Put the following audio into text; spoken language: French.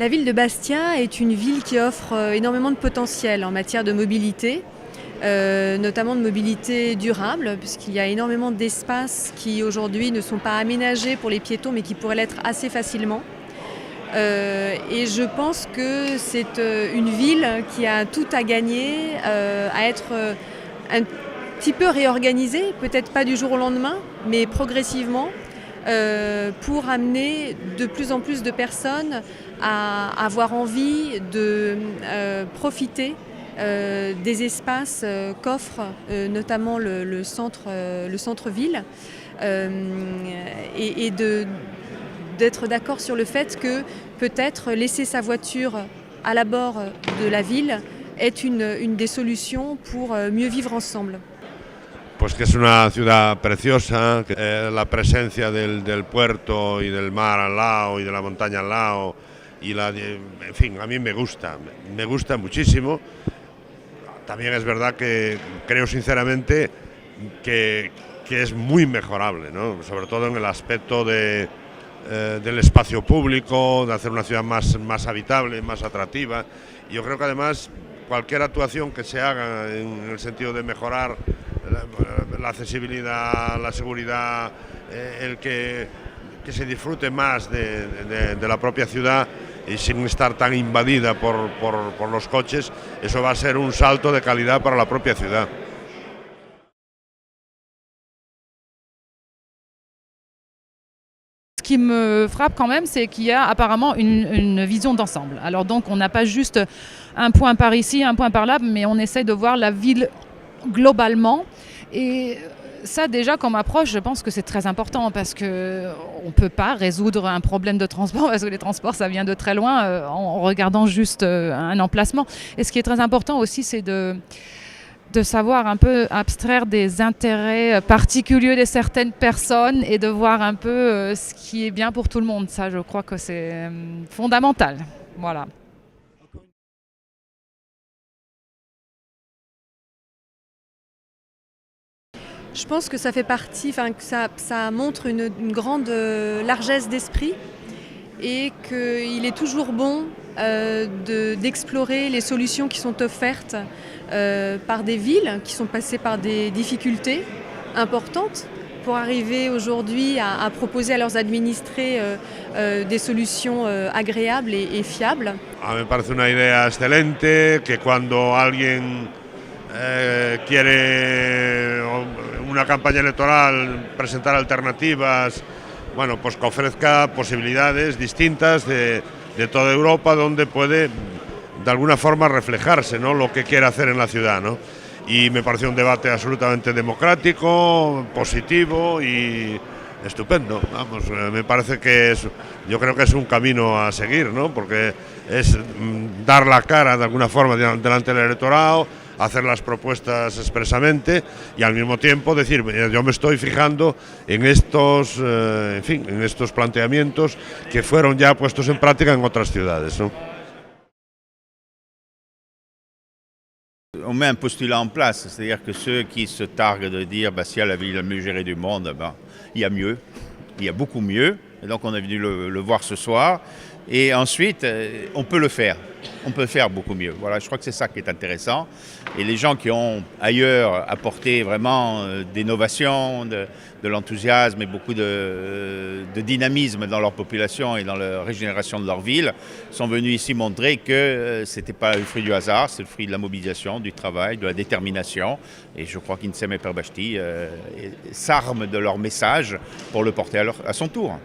La ville de Bastia est une ville qui offre énormément de potentiel en matière de mobilité, notamment de mobilité durable, puisqu'il y a énormément d'espaces qui aujourd'hui ne sont pas aménagés pour les piétons, mais qui pourraient l'être assez facilement. Et je pense que c'est une ville qui a tout à gagner à être un petit peu réorganisée, peut-être pas du jour au lendemain, mais progressivement, pour amener de plus en plus de personnes à avoir envie de profiter des espaces qu'offre notamment le centre-ville et d'être d'accord sur le fait que peut-être laisser sa voiture à l'abord de la ville est une des solutions pour mieux vivre ensemble. Pues que es una ciudad preciosa, la presencia del puerto y del mar al lado y de la montaña al lado, en fin, a mí me gusta muchísimo. También es verdad que creo sinceramente que es muy mejorable, ¿no? Sobre todo en el aspecto del espacio público, de hacer una ciudad más habitable, más atractiva. Yo creo que además cualquier actuación que se haga en el sentido de mejorar la accesibilidad, la seguridad, el que se disfrute más de la propia ciudad y sin estar tan invadida por los coches, eso va a ser un salto de calidad para la propia ciudad. Ce qui me frappe quand même, c'est qu'il y a apparemment une vision d'ensemble. Alors donc on n'a pas juste un point par ici, un point par là, mais on essaie de voir la ville globalement. Et ça déjà comme approche, je pense que c'est très important parce qu'on ne peut pas résoudre un problème de transport parce que les transports ça vient de très loin en regardant juste un emplacement. Et ce qui est très important aussi c'est de savoir un peu abstraire des intérêts particuliers de certaines personnes et de voir un peu ce qui est bien pour tout le monde. Ça, je crois que c'est fondamental. Voilà. Je pense que ça fait partie, que ça montre une grande largesse d'esprit et qu'il est toujours bon d'explorer les solutions qui sont offertes par des villes qui sont passées par des difficultés importantes pour arriver aujourd'hui à proposer à leurs administrés des solutions agréables et fiables. Me parece una idea excelente que cuando alguien quiere una campaña electoral presentar alternativas, bueno, pues que ofrezca posibilidades distintas de toda Europa donde puede de alguna forma reflejarse, ¿no?, lo que quiere hacer en la ciudad, ¿no? Y me pareció un debate absolutamente democrático, positivo y estupendo. Vamos, me parece que yo creo que es un camino a seguir, ¿no? Porque es dar la cara de alguna forma delante del electorado, hacer las propuestas expresamente y al mismo tiempo decir, yo me estoy fijando en estos, en estos planteamientos que fueron ya puestos en práctica en otras ciudades, ¿no? On met un postulat en place, c'est-à-dire que ceux qui se targuent de dire Bastia, la ville la mieux gérée du monde, il y a mieux, il y a beaucoup mieux, et donc on a venu le voir ce soir, et ensuite on peut le faire beaucoup mieux. Voilà, je crois que c'est ça qui est intéressant, et les gens qui ont ailleurs apporté vraiment d'innovation, de l'enthousiasme et beaucoup de dynamisme dans leur population et dans la régénération de leur ville sont venus ici montrer que ce n'était pas le fruit du hasard, c'est le fruit de la mobilisation, du travail, de la détermination. Et je crois qu'Insem et Perbachti s'arment de leur message pour le porter à son tour.